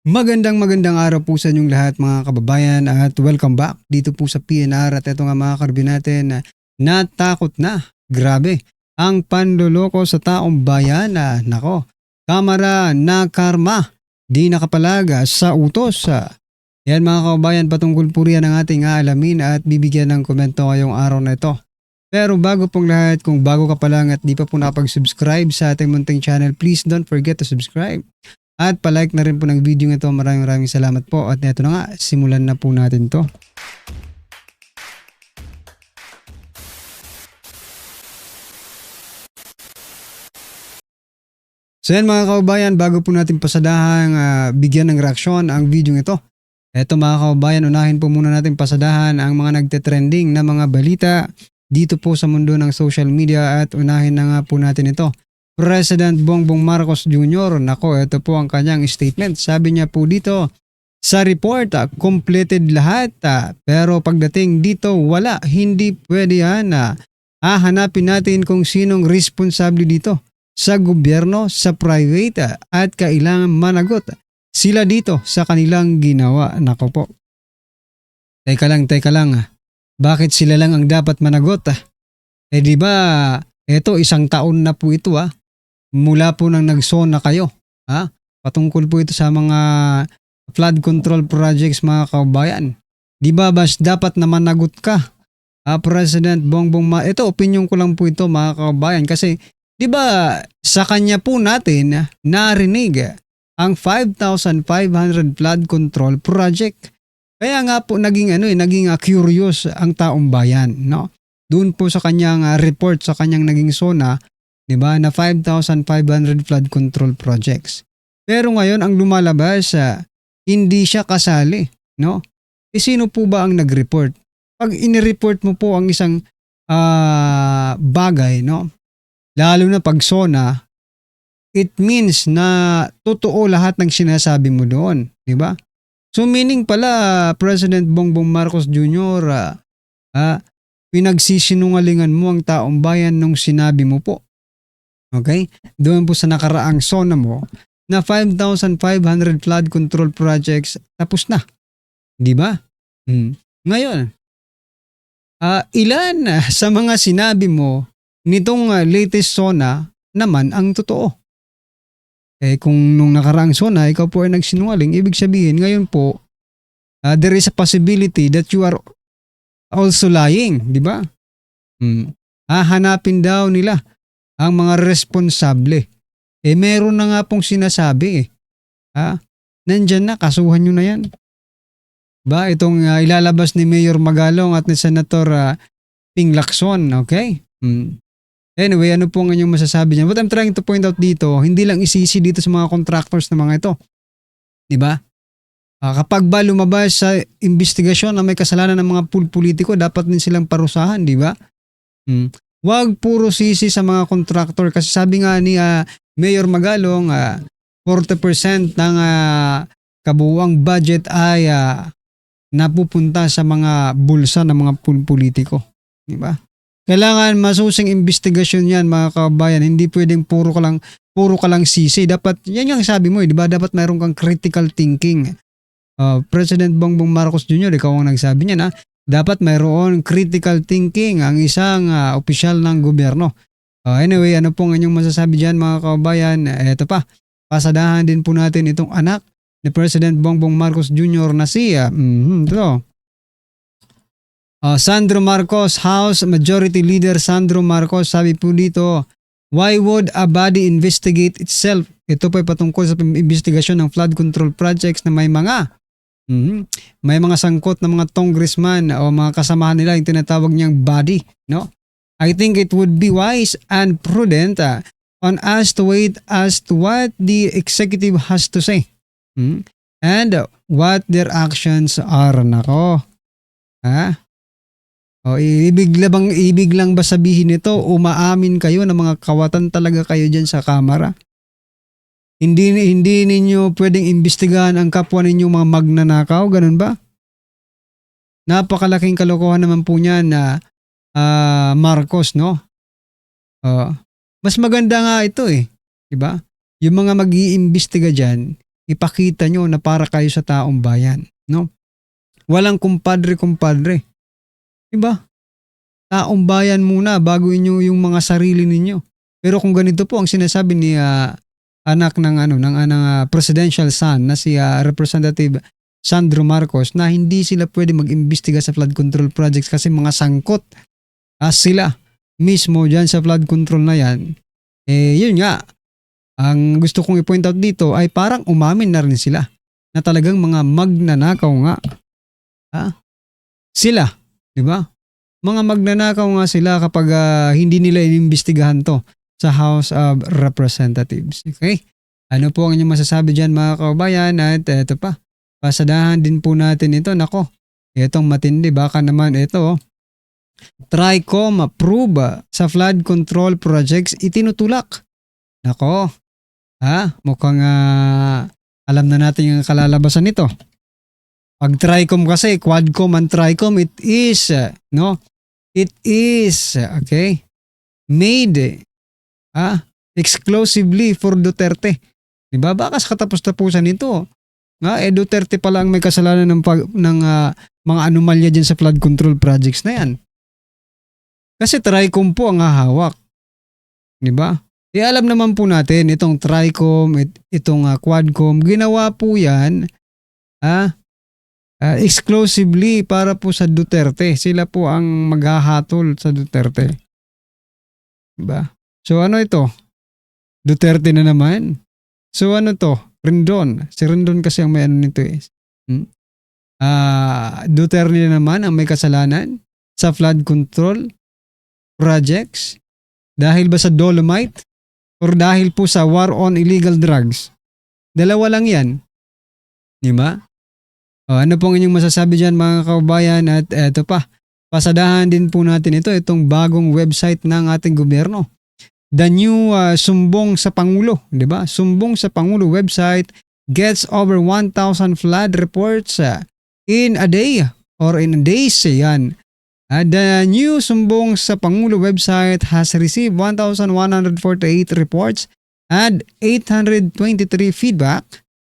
Magandang araw po sa inyong lahat mga kababayan at welcome back dito po sa PNR at ito nga mga karbi natin na natakot na. Grabe. Ang panloloko sa taong bayan na nako. Kamara na karma. Di nakapalaga sa utos. Yan mga kababayan patungkol po riyan ang ating aalamin at bibigyan ng komento ngayong araw na ito. Pero bago pong lahat, kung bago ka pa lang at di pa po nakapag-subscribe sa ating munting channel, please don't forget to subscribe. At palike na rin po ng video ito. Maraming salamat po. At eto na nga, simulan na po natin to. So yan mga kababayan, bago po natin pasadahang bigyan ng reaksyon ang video ito. Eto mga kababayan, unahin po muna natin pasadahan ang mga nagte-trending na mga balita dito po sa mundo ng social media at unahin na nga po natin ito. President Bongbong Marcos Jr. Nako, ito po ang kanyang statement. Sabi niya po dito, sa report, completed lahat. Pero pagdating dito, wala. Hindi pwede yan. Hahanapin natin kung sinong responsable dito. Sa gobyerno, sa private, at kailangan managot sila dito sa kanilang ginawa. Nako po. Teka lang. Bakit sila lang ang dapat managot? Di ba, eto isang taon na po ito mula po nang nagsona kayo. Patungkol po ito sa mga flood control projects mga kababayan. Di ba bas dapat na managot ka? President Bongbong ito opinion ko lang po ito mga kababayan kasi di ba sa kanya po natin narinig ang 5,500 flood control project. Kaya nga po naging curious ang taong bayan, no? Doon po sa kanyang report sa kanyang naging SONA, 'di ba, na 5,500 flood control projects. Pero ngayon ang lumalabas hindi siya kasali, no? Sino po ba ang nag-report? Pag ini-report mo po ang isang bagay, no? Lalo na pag SONA, it means na totoo lahat ng sinasabi mo doon, 'di ba? So meaning pala President Bongbong Marcos Jr. Pinagsisinungalingan mo ang taong bayan nung sinabi mo po. Okay? Doon po sa nakaraang SONA mo na 5,500 flood control projects tapos na. Di ba? Ngayon, ilan sa mga sinabi mo nitong latest SONA naman ang totoo? Kung nung nakaraang SONA, ikaw po ay nagsinungaling, ibig sabihin ngayon po, there is a possibility that you are also lying. Di ba? Hahanapin daw nila ang mga responsable. Meron na nga pong sinasabi Nandyan na, kasuhan nyo na yan. Ba, itong ilalabas ni Mayor Magalong at ni Senator Ping Lacson, okay? Anyway, ano po ang inyong masasabi niyan? What I'm trying to point out dito, hindi lang isisi dito sa mga contractors na mga ito. Di ba? Kapag ba lumabas sa investigasyon na may kasalanan ng mga politiko, dapat din silang parusahan, di ba? Huwag puro sisi sa mga contractor kasi sabi nga ni Mayor Magalong, 40% ng kabuuang budget ay napupunta sa mga bulsa ng mga politiko. Di ba? Kailangan masusing investigasyon yan mga kababayan. Hindi pwedeng puro ka lang sisi. Dapat, yan yung sabi mo di ba? Dapat mayroon kang critical thinking. President Bongbong Marcos Jr., ikaw ang nagsabi niya na dapat mayroon critical thinking ang isang opisyal ng gobyerno. Anyway, ano pong inyong masasabi dyan mga kababayan? Ito pa, pasadahan din po natin itong anak ni President Bongbong Marcos Jr. na siya. Ito. Sandro Marcos, House Majority Leader Sandro Marcos, sabi po dito, why would a body investigate itself? Ito po ay patungkol sa investigasyon ng flood control projects na may mga sangkot na mga congressman o mga kasamahan nila yung tinatawag niyang body, no? I think it would be wise and prudent on us to wait as to what the executive has to say and what their actions are. Nako. Ibig lang ba sabihin nito, umaamin kayo na mga kawatan talaga kayo dyan sa kamera? Hindi ninyo pwedeng imbestigahan ang kapwa ninyo mga magnanakaw, ganun ba? Napakalaking kalokohan naman po niyan na Marcos, no? Mas maganda nga ito 'di ba? Yung mga mag-iimbestiga diyan, ipakita nyo na para kayo sa taong bayan, no? Walang kumpadre-kumpadre. Diba? Taong bayan muna bago inyo yung mga sarili ninyo. Pero kung ganito po ang sinasabi ni anak ng presidential son na si Representative Sandro Marcos na hindi sila pwede mag-imbestiga sa flood control projects kasi mga sangkot sila mismo dyan sa flood control na yan. Yun nga, ang gusto kong i-point out dito ay parang umamin na rin sila na talagang mga magnanakaw nga. Sila, di ba? Mga magnanakaw nga sila kapag hindi nila inimbestigahan to sa House of Representatives. Okay? Ano po ang inyong masasabi dyan mga kabayan? At eto pa, pasadahan din po natin ito. Nako, itong matindi. Baka naman ito, TRICOM approve sa flood control projects itinutulak. Nako, mukhang alam na natin yung kalalabasan nito. Pag TRICOM kasi, Quadcom and TRICOM, it is, okay, made exclusively for Duterte. Diba? Baka sa katapos-tapusan nito, Duterte pala ang may kasalanan ng mga anomalya dyan sa flood control projects na yan. Kasi TRICOM po ang hahawak. Diba? Alam naman po natin, itong TRICOM, itong Quadcom, ginawa po yan, exclusively para po sa Duterte. Sila po ang maghahatol sa Duterte. Diba? So ano ito? Duterte na naman. So ano to? Rendon. Si Rendon kasi ang may ano nito eh. Duterte na naman ang may kasalanan sa flood control projects. Dahil ba sa Dolomite? Or dahil po sa war on illegal drugs? Dalawa lang yan. Diba? Ano pong inyong masasabi dyan mga kababayan? At eto pa, pasadahan din po natin itong bagong website ng ating gobyerno. The new Sumbong sa Pangulo, di ba? Sumbong sa Pangulo website gets over 1,000 flood reports in a day or in days. Yan. The new Sumbong sa Pangulo website has received 1,148 reports and 823 feedback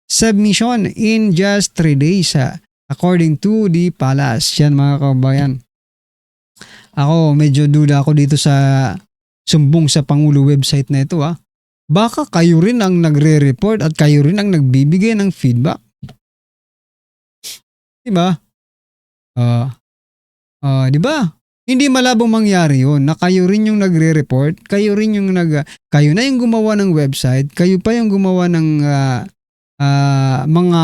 submission in just 3 days according to the Palace. Yan mga kabayan. Ako medyo duda ako dito sa Sumbong sa Pangulo website na ito. Baka kayo rin ang nagre-report at kayo rin ang nagbibigay ng feedback. Diba? Diba? Hindi malabong mangyari yun na kayo rin yung nagre-report, kayo na yung gumawa ng website, kayo pa yung gumawa ng mga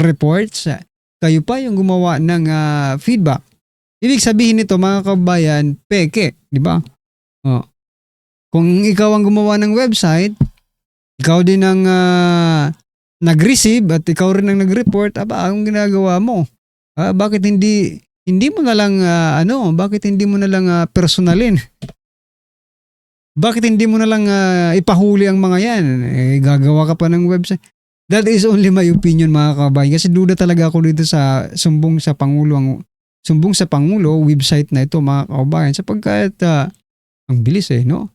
reports, kayo pa yung gumawa ng feedback. Ibig sabihin nito mga kabayan, peke, di ba? Kung ikaw ang gumawa ng website, ikaw din ang nag-receive at ikaw rin ang nag-report, anong ginagawa mo? Bakit hindi mo na lang bakit hindi mo na lang personalin? Bakit hindi mo na lang ipahuli ang mga yan? Gagawa ka pa ng website. That is only my opinion mga kabayan. Kasi duda talaga ako dito sa Sumbong sa Pangulo, Sumbong sa Pangulo website na ito mga kabayan. Sapagkat ang bilis no?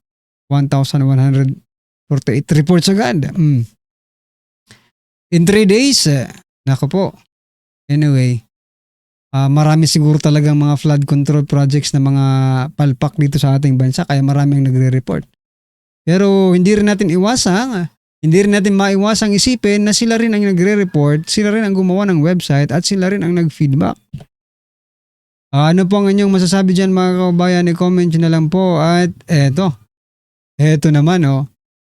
1,148 reports agad. In 3 days, nako po. Anyway, marami siguro talagang mga flood control projects na mga palpak dito sa ating bansa kaya maraming nagre-report. Pero hindi rin natin maiwasang isipin na sila rin ang nagre-report, sila rin ang gumawa ng website at sila rin ang nag-feedback. Ano po ang inyong masasabi dyan mga kababayan? I-comment nyo na lang po. At eto naman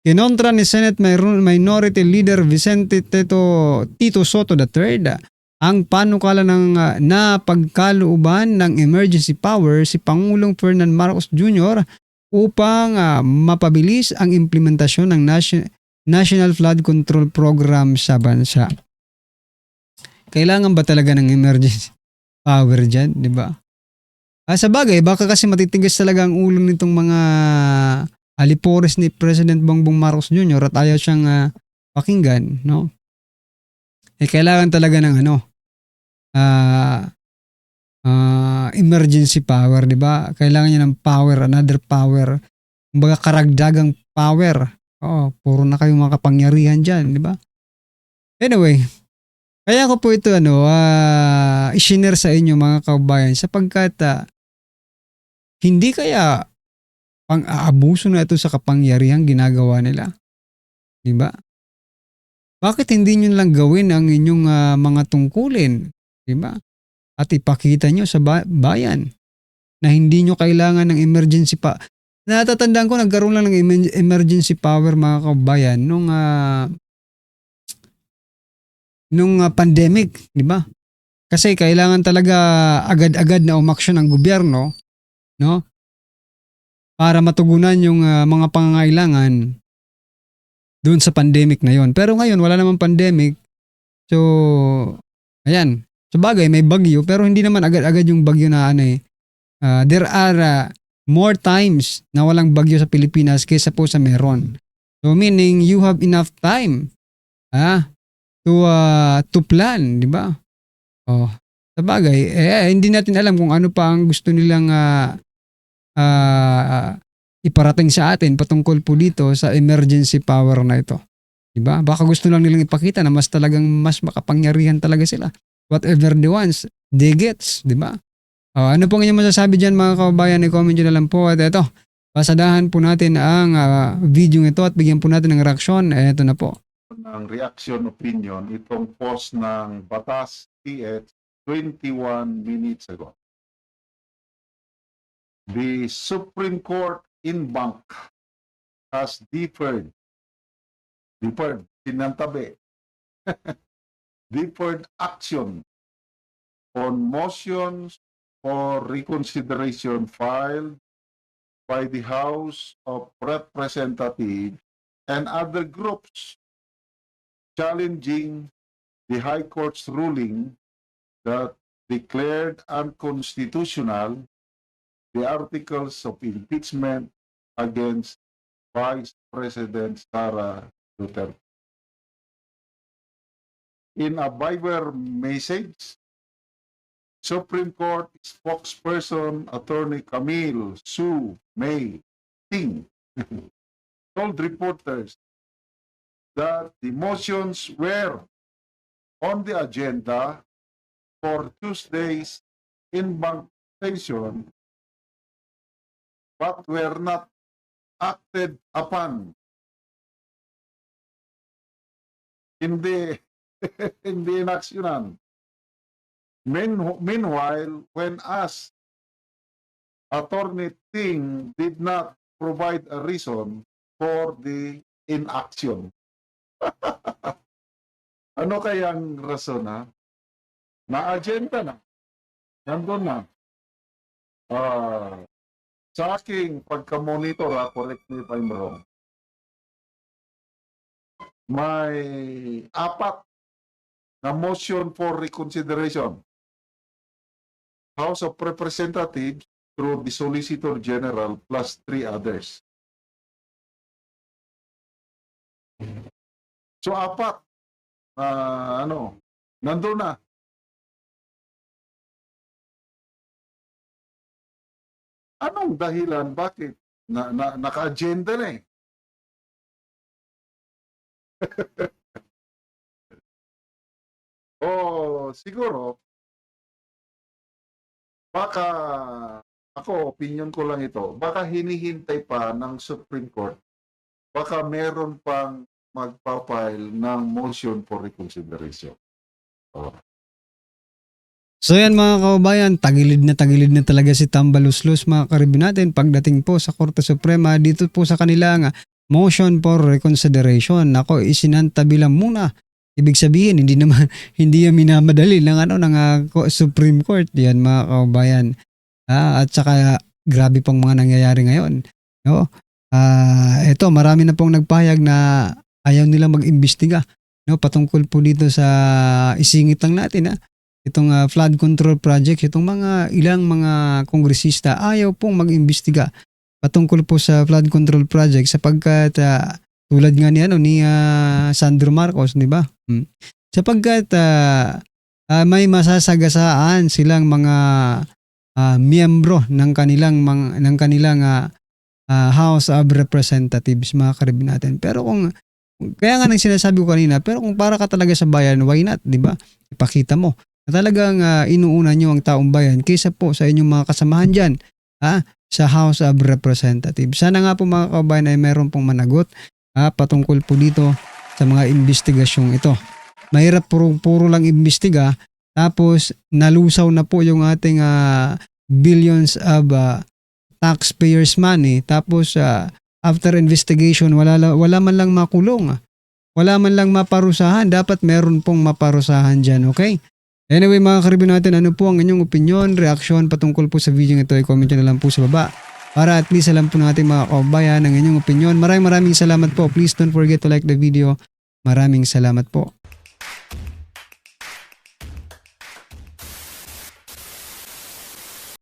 kinontra ni Senate Minority Leader Vicente Tito Soto III ang panukala ng napagkalooban ng emergency power si Pangulong Ferdinand Marcos Jr. upang mapabilis ang implementasyon ng National Flood Control Program sa bansa. Kailangan ba talaga ng emergency power dyan, di ba? Sa bagay, baka kasi matitigas talaga ang ulo nitong mga alipores ni President Bongbong Marcos Jr. at ayaw siyang pakinggan, no? Kailangan talaga ng emergency power, di ba? Kailangan niya ng power, another power. Kumbaga karagdagang power. Puro na kayo mga kapangyarihan dyan, di ba? Anyway, kaya ko po ito i-share sa inyo mga kababayan sapagkat hindi kaya pang-aabuso na ito sa kapangyarihang ginagawa nila, 'di ba? Bakit hindi niyo lang gawin ang inyong mga tungkulin, 'di ba? At ipakita niyo sa bayan na hindi niyo kailangan ng emergency pa. Natatandaan ko nagkaroon lang ng emergency power mga kababayan nung pandemic, 'di ba? Kasi kailangan talaga agad-agad na umaksyon ng gobyerno, no? Para matugunan yung mga pangangailangan doon sa pandemic na yon. Pero ngayon wala namang pandemic. So, ayan. Sabagay may bagyo pero hindi naman agad-agad yung bagyo na there are more times na walang bagyo sa Pilipinas kaysa po sa meron. So meaning you have enough time to plan, di ba? Oh, sabagay hindi natin alam kung ano pa ang gusto nilang iparating sa atin patungkol po dito sa emergency power na ito. Diba? Baka gusto lang nilang ipakita na mas makapangyarihan talaga sila. Whatever they want, they gets, diba? Ano pong inyong masasabi dyan mga kababayan? I-comment nyo na lang po. At ito, pasadahan po natin ang video ito at bigyan po natin ng reaksyon. Ito na po. Ng reaction opinion itong post ng Batas PH 21 minutes ago. The Supreme Court in bank has deferred, sinantabi, deferred action on motions for reconsideration filed by the House of Representatives and other groups challenging the High Court's ruling that declared unconstitutional the articles of impeachment against Vice President Sara Duterte. In a Viber message, Supreme Court spokesperson Attorney Camille Sue May Ting told reporters that the motions were on the agenda for Tuesday's in-bank session but were not acted upon. Hindi inaksyonan. Meanwhile, when asked, Attorney Ting did not provide a reason for the inaction. Ano kayang rason Na-agenda na. Nandun na. Sa aking pagka-monitor, correct me if I'm wrong, may 4 na motion for reconsideration. House of Representatives through the Solicitor General plus 3 others. So 4 nandun na. Anong dahilan bakit naka-agenda na eh? Siguro baka opinion ko lang ito, baka hinihintay pa ng Supreme Court, baka meron pang magpapile ng motion for reconsideration. So yan mga kababayan, tagilid na talaga si Tambaluslos mga karibin natin pagdating po sa Korte Suprema dito po sa kanilang motion for reconsideration. Nako, isinantabi lang muna. Ibig sabihin hindi yan minamadali ng Supreme Court yan mga kababayan. At saka grabe pong mga nangyayari ngayon. No? Ito marami na pong nagpahayag na ayaw nila mag-imbestiga, no, patungkol po dito sa isingit lang natin itong flood control project, itong ilang mga kongresista ayaw pong mag-imbestiga patungkol po sa flood control project sapagkat tulad nga ni Sandro Marcos, di ba? Sapagkat may masasagasaan silang mga miyembro ng kanilang House of Representatives mga karibin natin. Pero kung Kaya nga nang sinasabi ko kanina, pero kung para ka talaga sa bayan, why not, di ba? Ipakita mo na talagang inuuna nyo ang taong bayan kaysa po sa inyong mga kasamahan dyan sa House of Representatives. Sana nga po mga kabayan ay meron pong managot patungkol po dito sa mga investigasyong ito. Mahirap puro lang imbestiga tapos nalusaw na po yung ating billions of taxpayers money tapos after investigation wala man lang makulong. Wala man lang maparusahan. Dapat meron pong maparusahan dyan, okay? Anyway mga karibyo natin, ano po ang inyong opinion, reaksyon patungkol po sa video ito? I-comment nyo na lang po sa baba para at least alam po natin mga kabayan ang inyong opinion. Maraming salamat po. Please don't forget to like the video. Maraming salamat po.